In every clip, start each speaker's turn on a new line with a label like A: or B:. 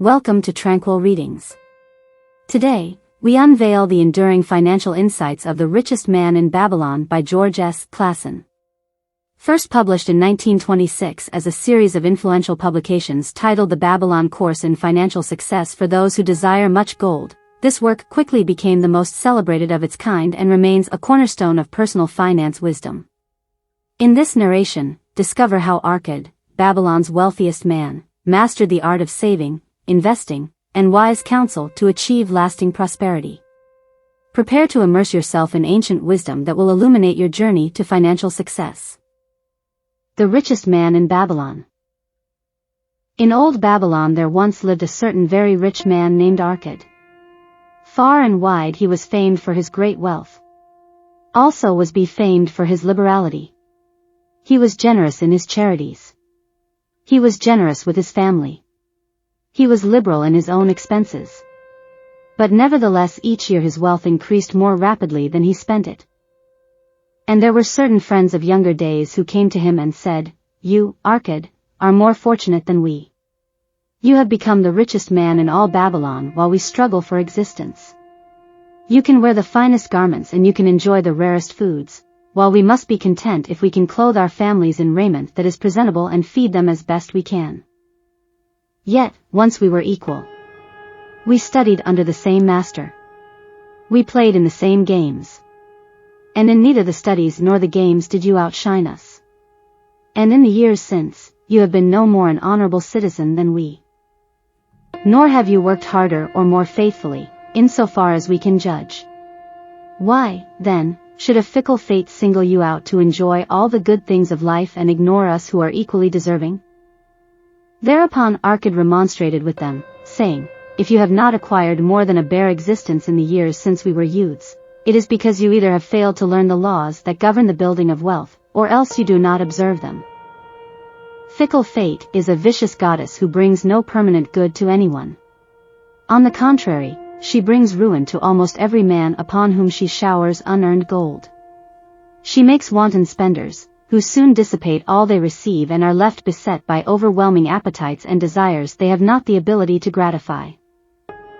A: Welcome to Tranquil Readings. Today, we unveil the enduring financial insights of The Richest Man in Babylon by George S. Clason. First published in 1926 as a series of influential publications titled The Babylon Course in Financial Success for Those Who Desire Much Gold, this work quickly became the most celebrated of its kind and remains a cornerstone of personal finance wisdom. In this narration, discover how Arkad, Babylon's wealthiest man, mastered the art of saving, investing, and wise counsel to achieve lasting prosperity. Prepare to immerse yourself in ancient wisdom that will illuminate your journey to financial success. The Richest Man in Babylon. In old Babylon there once lived a certain very rich man named Arkad. Far and wide he was famed for his great wealth. Also was he famed for his liberality. He was generous in his charities. He was generous with his family. He was liberal in his own expenses. But nevertheless each year his wealth increased more rapidly than he spent it. And there were certain friends of younger days who came to him and said, "You, Arkad, are more fortunate than we. You have become the richest man in all Babylon while we struggle for existence. You can wear the finest garments and you can enjoy the rarest foods, while we must be content if we can clothe our families in raiment that is presentable and feed them as best we can. Yet, once we were equal. We studied under the same master. We played in the same games. And in neither the studies nor the games did you outshine us. And in the years since, you have been no more an honorable citizen than we. Nor have you worked harder or more faithfully, insofar as we can judge. Why, then, should a fickle fate single you out to enjoy all the good things of life and ignore us who are equally deserving?" Thereupon Arkad remonstrated with them, saying, "If you have not acquired more than a bare existence in the years since we were youths, it is because you either have failed to learn the laws that govern the building of wealth, or else you do not observe them. Fickle fate is a vicious goddess who brings no permanent good to anyone. On the contrary, she brings ruin to almost every man upon whom she showers unearned gold. She makes wanton spenders, who soon dissipate all they receive and are left beset by overwhelming appetites and desires they have not the ability to gratify.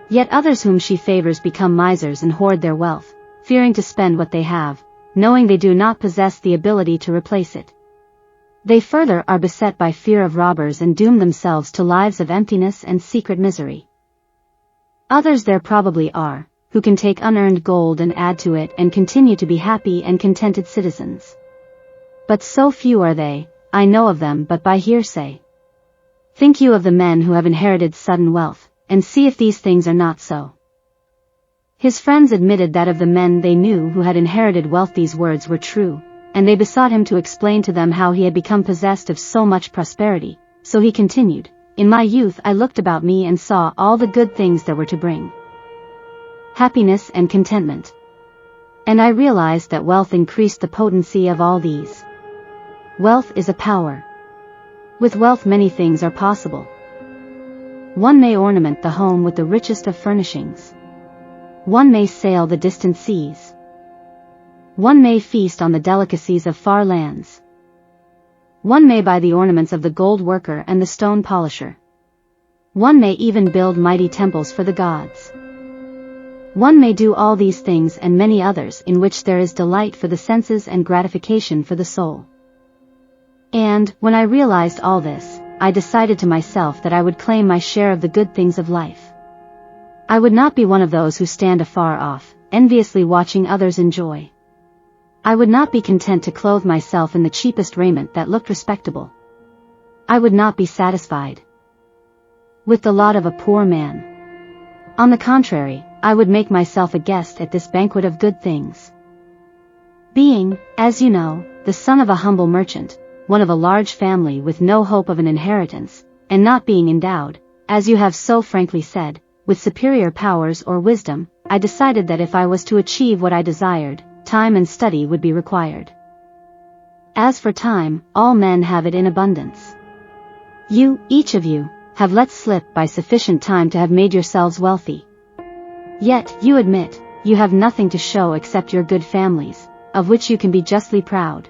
A: Yet others whom she favors become misers and hoard their wealth, fearing to spend what they have, knowing they do not possess the ability to replace it. They further are beset by fear of robbers and doom themselves to lives of emptiness and secret misery. Others there probably are, who can take unearned gold and add to it and continue to be happy and contented citizens. But so few are they, I know of them but by hearsay. Think you of the men who have inherited sudden wealth, and see if these things are not so." His friends admitted that of the men they knew who had inherited wealth these words were true, and they besought him to explain to them how he had become possessed of so much prosperity, so he continued, "In my youth I looked about me and saw all the good things there were to bring happiness and contentment. And I realized that wealth increased the potency of all these. Wealth is a power. With wealth many things are possible. One may ornament the home with the richest of furnishings. One may sail the distant seas. One may feast on the delicacies of far lands. One may buy the ornaments of the gold worker and the stone polisher. One may even build mighty temples for the gods. One may do all these things and many others in which there is delight for the senses and gratification for the soul. And, when I realized all this, I decided to myself that I would claim my share of the good things of life. I would not be one of those who stand afar off, enviously watching others enjoy. I would not be content to clothe myself in the cheapest raiment that looked respectable. I would not be satisfied with the lot of a poor man. On the contrary, I would make myself a guest at this banquet of good things. Being, as you know, the son of a humble merchant, one of a large family with no hope of an inheritance, and not being endowed, as you have so frankly said, with superior powers or wisdom, I decided that if I was to achieve what I desired, time and study would be required. As for time, all men have it in abundance. You, each of you, have let slip by sufficient time to have made yourselves wealthy. Yet, you admit, you have nothing to show except your good families, of which you can be justly proud.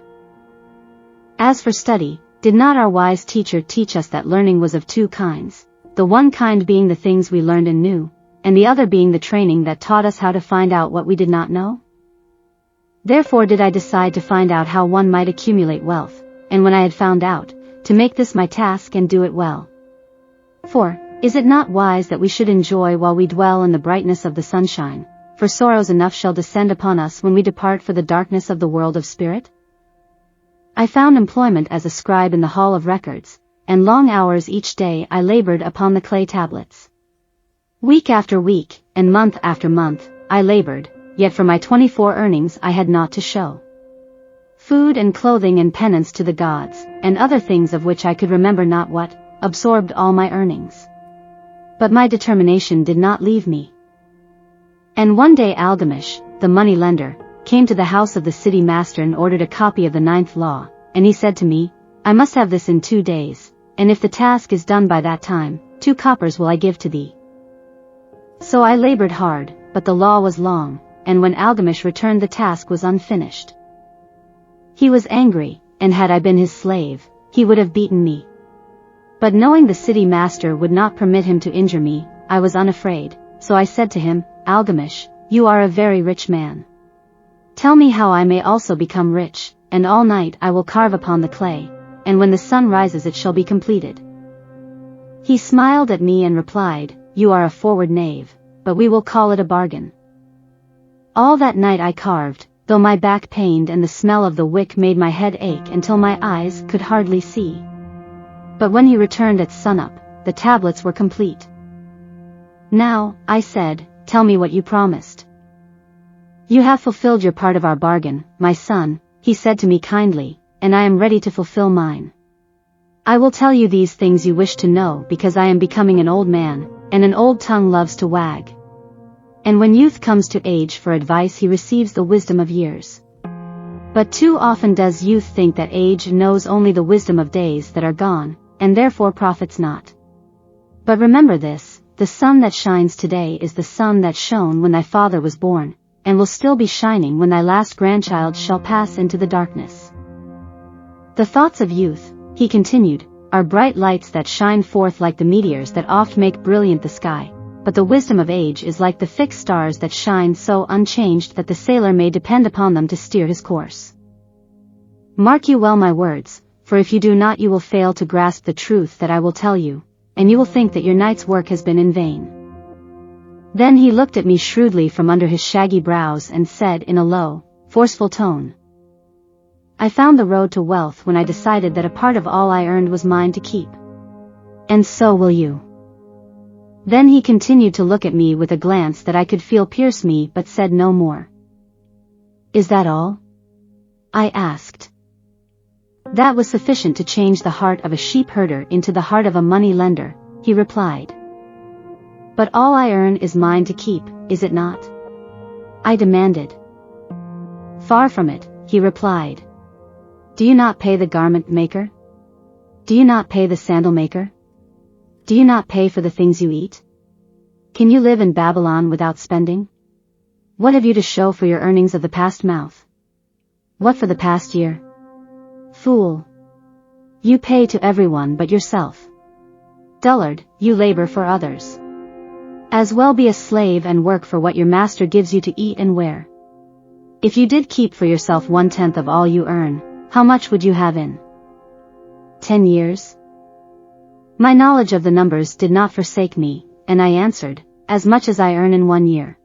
A: As for study, did not our wise teacher teach us that learning was of two kinds, the one kind being the things we learned and knew, and the other being the training that taught us how to find out what we did not know? Therefore did I decide to find out how one might accumulate wealth, and when I had found out, to make this my task and do it well. For, is it not wise that we should enjoy while we dwell in the brightness of the sunshine, for sorrows enough shall descend upon us when we depart for the darkness of the world of spirit? I found employment as a scribe in the hall of records, and long hours each day I labored upon the clay tablets. Week after week, and month after month, I labored, yet for my 24 earnings I had naught to show. Food and clothing and penance to the gods, and other things of which I could remember not what, absorbed all my earnings. But my determination did not leave me. And one day Algamish, the money lender, came to the house of the city master and ordered a copy of the 9th law, and he said to me, I must have this in 2 days, and if the task is done by that time, 2 coppers will I give to thee. So I labored hard, but the law was long, and when Algamish returned the task was unfinished. He was angry, and had I been his slave, he would have beaten me. But knowing the city master would not permit him to injure me, I was unafraid, so I said to him, Algamish, you are a very rich man. Tell me how I may also become rich, and all night I will carve upon the clay, and when the sun rises it shall be completed. He smiled at me and replied, You are a forward knave, but we will call it a bargain. All that night I carved, though my back pained and the smell of the wick made my head ache until my eyes could hardly see. But when he returned at sunup, the tablets were complete. Now, I said, tell me what you promised. You have fulfilled your part of our bargain, my son, he said to me kindly, and I am ready to fulfill mine. I will tell you these things you wish to know because I am becoming an old man, and an old tongue loves to wag. And when youth comes to age for advice he receives the wisdom of years. But too often does youth think that age knows only the wisdom of days that are gone, and therefore profits not. But remember this, the sun that shines today is the sun that shone when thy father was born, and will still be shining when thy last grandchild shall pass into the darkness. The thoughts of youth, he continued, are bright lights that shine forth like the meteors that oft make brilliant the sky, but the wisdom of age is like the fixed stars that shine so unchanged that the sailor may depend upon them to steer his course. Mark you well my words, for if you do not you will fail to grasp the truth that I will tell you, and you will think that your night's work has been in vain. Then he looked at me shrewdly from under his shaggy brows and said in a low, forceful tone, I found the road to wealth when I decided that a part of all I earned was mine to keep. And so will you. Then he continued to look at me with a glance that I could feel pierce me but said no more. Is that all? I asked. That was sufficient to change the heart of a sheep herder into the heart of a money lender, he replied. But all I earn is mine to keep, is it not? I demanded. Far from it, he replied. Do you not pay the garment maker? Do you not pay the sandal maker? Do you not pay for the things you eat? Can you live in Babylon without spending? What have you to show for your earnings of the past month? What for the past year? Fool! You pay to everyone but yourself. Dullard, you labor for others. As well be a slave and work for what your master gives you to eat and wear. If you did keep for yourself 1/10 of all you earn, how much would you have in 10 years? My knowledge of the numbers did not forsake me, and I answered, as much as I earn in 1 year.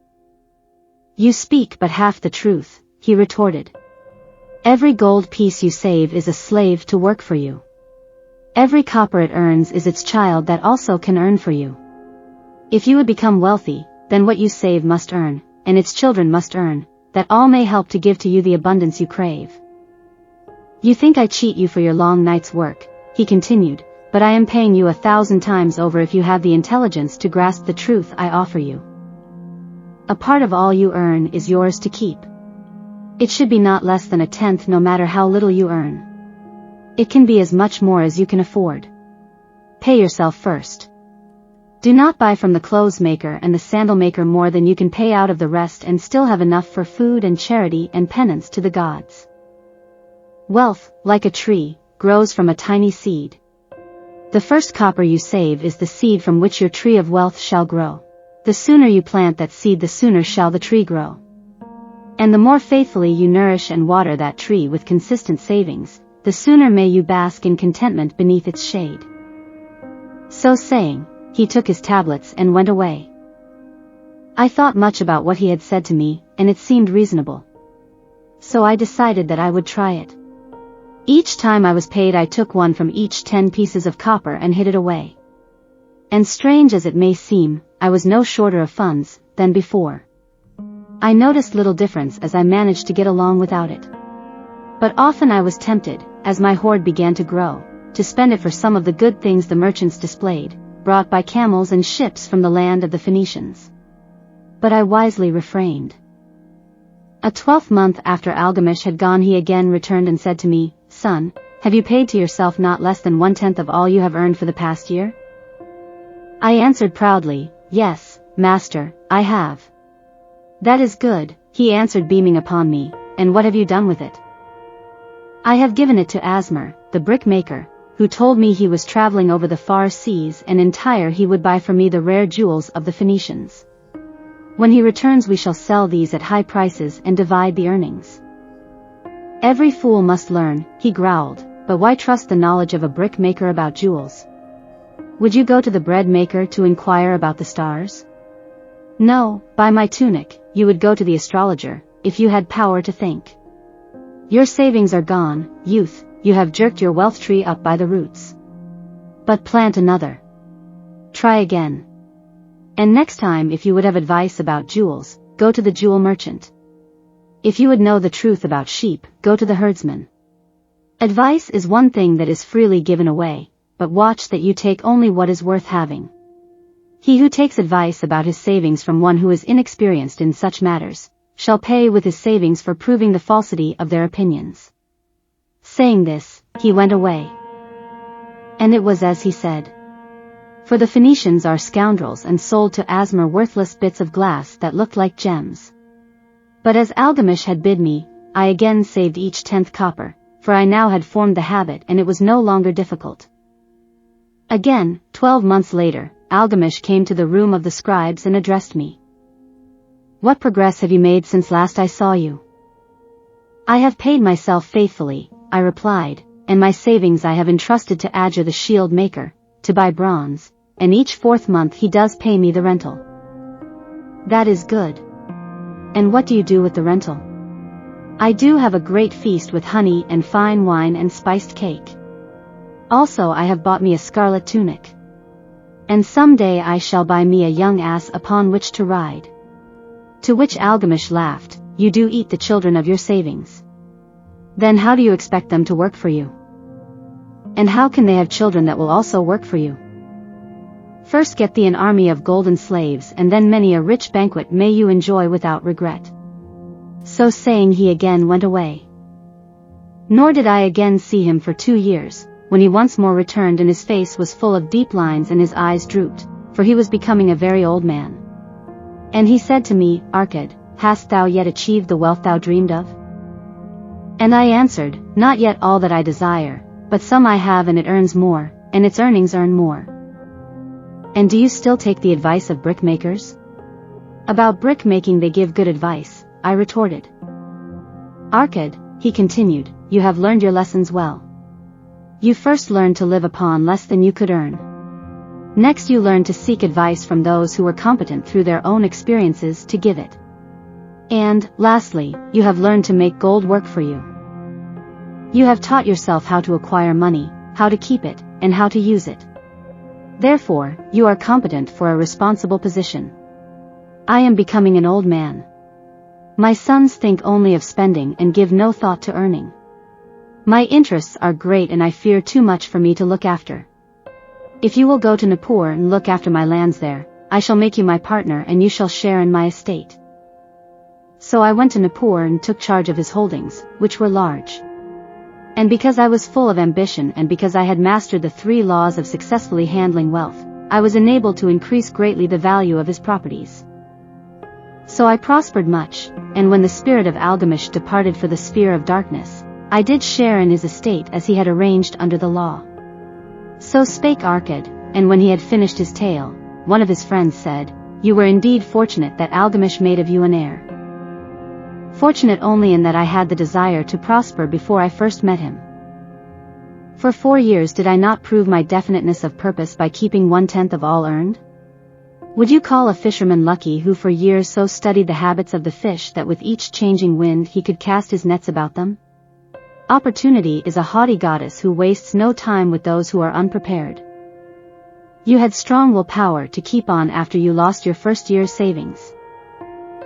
A: You speak but half the truth, he retorted. Every gold piece you save is a slave to work for you. Every copper it earns is its child that also can earn for you. If you would become wealthy, then what you save must earn, and its children must earn, that all may help to give to you the abundance you crave. You think I cheat you for your long night's work, he continued, but I am paying you 1,000 times over if you have the intelligence to grasp the truth I offer you. A part of all you earn is yours to keep. It should be not less than 1/10 no matter how little you earn. It can be as much more as you can afford. Pay yourself first. Do not buy from the clothes maker and the sandal maker more than you can pay out of the rest and still have enough for food and charity and penance to the gods. Wealth, like a tree, grows from a tiny seed. The first copper you save is the seed from which your tree of wealth shall grow. The sooner you plant that seed, the sooner shall the tree grow. And the more faithfully you nourish and water that tree with consistent savings, the sooner may you bask in contentment beneath its shade. So saying, he took his tablets and went away. I thought much about what he had said to me, and it seemed reasonable. So I decided that I would try it. Each time I was paid, I took one from each 10 pieces of copper and hid it away. And strange as it may seem, I was no shorter of funds than before. I noticed little difference as I managed to get along without it. But often I was tempted, as my hoard began to grow, to spend it for some of the good things the merchants displayed, brought by camels and ships from the land of the Phoenicians. But I wisely refrained. A 12th month after Algamish had gone, he again returned and said to me, "Son, have you paid to yourself not less than 1/10 of all you have earned for the past year?" I answered proudly, "Yes, master, I have." "That is good," he answered, beaming upon me, "and what have you done with it?" "I have given it to Asmer, the brickmaker, who told me he was traveling over the far seas, and in Tyre he would buy for me the rare jewels of the Phoenicians. When he returns we shall sell these at high prices and divide the earnings." "Every fool must learn," he growled, "but why trust the knowledge of a brickmaker about jewels? Would you go to the bread maker to inquire about the stars? No, by my tunic, you would go to the astrologer, if you had power to think. Your savings are gone, youth, you have jerked your wealth tree up by the roots. But plant another. Try again. And next time, if you would have advice about jewels, go to the jewel merchant. If you would know the truth about sheep, go to the herdsman. Advice is one thing that is freely given away, but watch that you take only what is worth having. He who takes advice about his savings from one who is inexperienced in such matters, shall pay with his savings for proving the falsity of their opinions." Saying this, he went away. And it was as he said. For the Phoenicians are scoundrels and sold to Asmer worthless bits of glass that looked like gems. But as Algamish had bid me, I again saved each 10th copper, for I now had formed the habit and it was no longer difficult. Again, 12 months later, Algamish came to the room of the scribes and addressed me. "What progress have you made since last I saw you?" "I have paid myself faithfully," I replied, "and my savings I have entrusted to Adja the shield maker, to buy bronze, and each 4th month he does pay me the rental." "That is good. And what do you do with the rental?" "I do have a great feast with honey and fine wine and spiced cake. Also I have bought me a scarlet tunic. And some day I shall buy me a young ass upon which to ride." To which Algamish laughed, "You do eat the children of your savings. Then how do you expect them to work for you? And how can they have children that will also work for you? First get thee an army of golden slaves, and then many a rich banquet may you enjoy without regret." So saying, he again went away. Nor did I again see him for 2 years, when he once more returned, and his face was full of deep lines and his eyes drooped, for he was becoming a very old man. And he said to me, "Arcad, hast thou yet achieved the wealth thou dreamed of?" And I answered, "Not yet all that I desire, but some I have, and it earns more, and its earnings earn more." "And do you still take the advice of brickmakers?" "About brickmaking they give good advice," I retorted. "Arcad," he continued, "you have learned your lessons well. You first learned to live upon less than you could earn. Next you learned to seek advice from those who were competent through their own experiences to give it. And, lastly, you have learned to make gold work for you. You have taught yourself how to acquire money, how to keep it, and how to use it. Therefore, you are competent for a responsible position. I am becoming an old man. My sons think only of spending and give no thought to earning. My interests are great and I fear too much for me to look after. If you will go to Nippur and look after my lands there, I shall make you my partner and you shall share in my estate." So I went to Nippur and took charge of his holdings, which were large. And because I was full of ambition and because I had mastered the 3 laws of successfully handling wealth, I was enabled to increase greatly the value of his properties. So I prospered much, and when the spirit of Algamish departed for the sphere of darkness, I did share in his estate as he had arranged under the law. So spake Arcad, and when he had finished his tale, one of his friends said, "You were indeed fortunate that Algamish made of you an heir. Fortunate only in that I had the desire to prosper before I first met him. For 4 years did I not prove my definiteness of purpose by keeping 1/10 of all earned? Would you call a fisherman lucky who for years so studied the habits of the fish that with each changing wind he could cast his nets about them? Opportunity is a haughty goddess who wastes no time with those who are unprepared. You had strong willpower to keep on after you lost your first year's savings.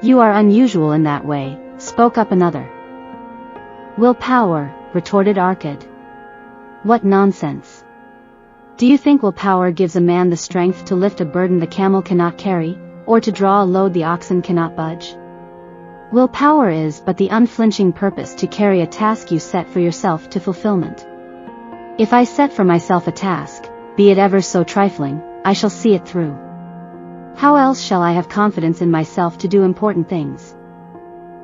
A: You are unusual in that way," spoke up another. "Willpower," retorted Arcad. "What nonsense! Do you think willpower gives a man the strength to lift a burden the camel cannot carry, or to draw a load the oxen cannot budge? Willpower is but the unflinching purpose to carry a task you set for yourself to fulfillment. If I set for myself a task, be it ever so trifling, I shall see it through. How else shall I have confidence in myself to do important things?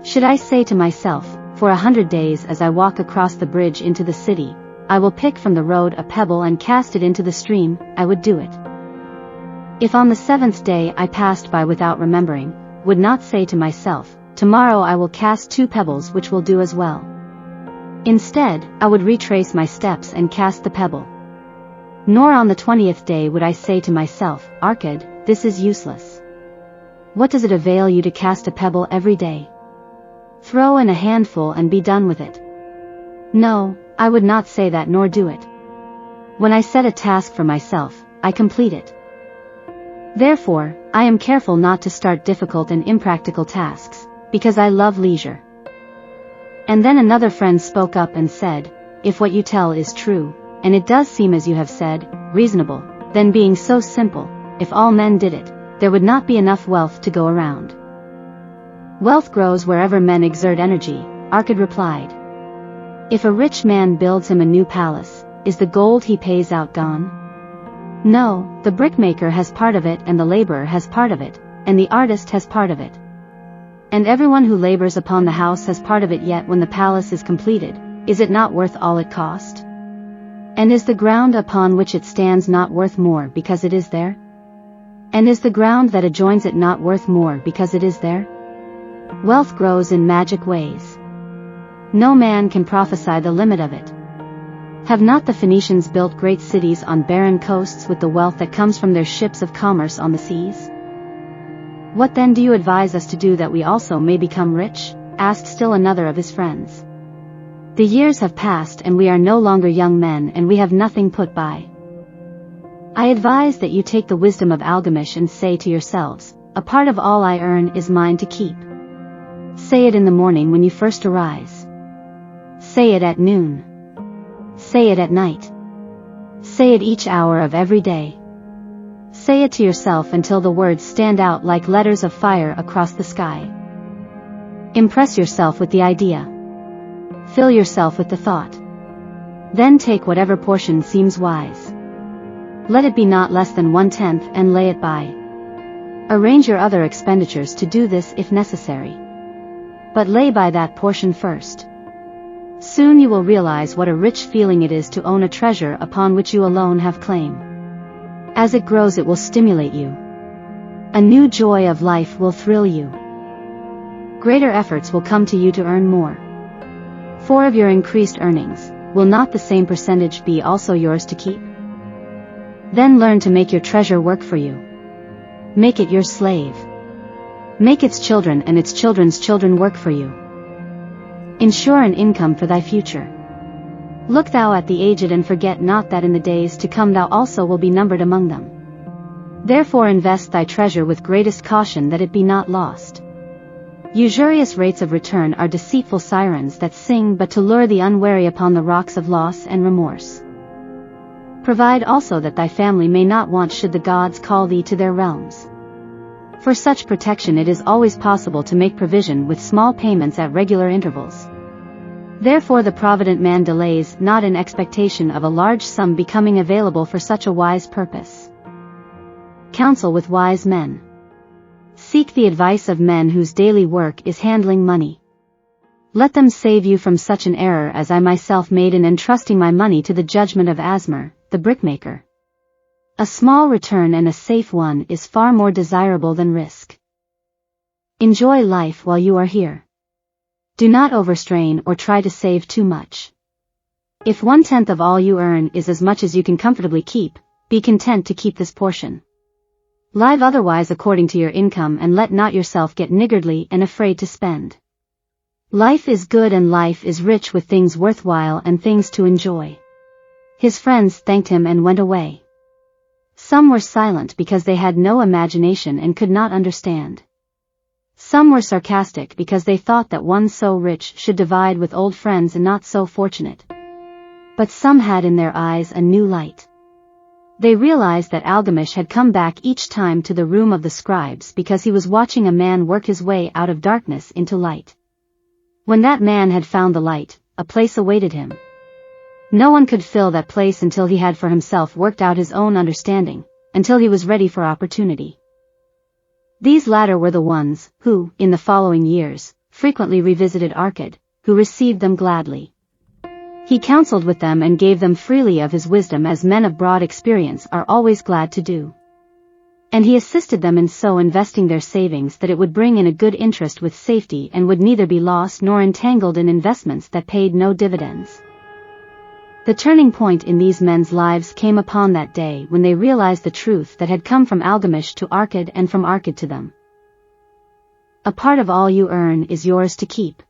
A: Should I say to myself, for 100 days as I walk across the bridge into the city, I will pick from the road a pebble and cast it into the stream, I would do it. If on the 7th day I passed by without remembering, would not say to myself, tomorrow I will cast 2 pebbles which will do as well. Instead, I would retrace my steps and cast the pebble. Nor on the 20th day would I say to myself, Arcad, this is useless. What does it avail you to cast a pebble every day? Throw in a handful and be done with it. No, I would not say that nor do it. When I set a task for myself, I complete it. Therefore, I am careful not to start difficult and impractical tasks, because I love leisure." And then another friend spoke up and said, "If what you tell is true, and it does seem as you have said, reasonable, then being so simple, if all men did it, there would not be enough wealth to go around." "Wealth grows wherever men exert energy," Arcad replied. "If a rich man builds him a new palace, is the gold he pays out gone? No, the brickmaker has part of it and the laborer has part of it, and the artist has part of it. And everyone who labors upon the house has part of it, yet when the palace is completed, is it not worth all it cost? And is the ground upon which it stands not worth more because it is there? And is the ground that adjoins it not worth more because it is there? Wealth grows in magic ways. No man can prophesy the limit of it. Have not the Phoenicians built great cities on barren coasts with the wealth that comes from their ships of commerce on the seas? What then do you advise us to do that we also may become rich?" asked still another of his friends. "The years have passed and we are no longer young men and we have nothing put by. I advise that you take the wisdom of Algamish and say to yourselves, a part of all I earn is mine to keep. Say it in the morning when you first arise. Say it at noon. Say it at night. Say it each hour of every day. Say it to yourself until the words stand out like letters of fire across the sky. Impress yourself with the idea. Fill yourself with the thought. Then take whatever portion seems wise. Let it be not less than 1/10 and lay it by. Arrange your other expenditures to do this if necessary. But lay by that portion first. Soon you will realize what a rich feeling it is to own a treasure upon which you alone have claim. As it grows it will stimulate you. A new joy of life will thrill you. Greater efforts will come to you to earn more. For of your increased earnings, will not the same percentage be also yours to keep? Then learn to make your treasure work for you. Make it your slave. Make its children and its children's children work for you. Ensure an income for thy future. Look thou at the aged and forget not that in the days to come thou also will be numbered among them. Therefore invest thy treasure with greatest caution that it be not lost. Usurious rates of return are deceitful sirens that sing but to lure the unwary upon the rocks of loss and remorse. Provide also that thy family may not want should the gods call thee to their realms. For such protection it is always possible to make provision with small payments at regular intervals. Therefore the provident man delays not in expectation of a large sum becoming available for such a wise purpose. Counsel with wise men. Seek the advice of men whose daily work is handling money. Let them save you from such an error as I myself made in entrusting my money to the judgment of Asmar, the brickmaker. A small return and a safe one is far more desirable than risk. Enjoy life while you are here. Do not overstrain or try to save too much. If 1/10 of all you earn is as much as you can comfortably keep, be content to keep this portion. Live otherwise according to your income and let not yourself get niggardly and afraid to spend. Life is good and life is rich with things worthwhile and things to enjoy. His friends thanked him and went away. Some were silent because they had no imagination and could not understand. Some were sarcastic because they thought that one so rich should divide with old friends and not so fortunate. But some had in their eyes a new light. They realized that Algamish had come back each time to the room of the scribes because he was watching a man work his way out of darkness into light. When that man had found the light, a place awaited him. No one could fill that place until he had for himself worked out his own understanding, until he was ready for opportunity. These latter were the ones who, in the following years, frequently revisited Arkad, who received them gladly. He counseled with them and gave them freely of his wisdom as men of broad experience are always glad to do. And he assisted them in so investing their savings that it would bring in a good interest with safety and would neither be lost nor entangled in investments that paid no dividends. The turning point in these men's lives came upon that day when they realized the truth that had come from Algamish to Arkad and from Arkad to them. A part of all you earn is yours to keep.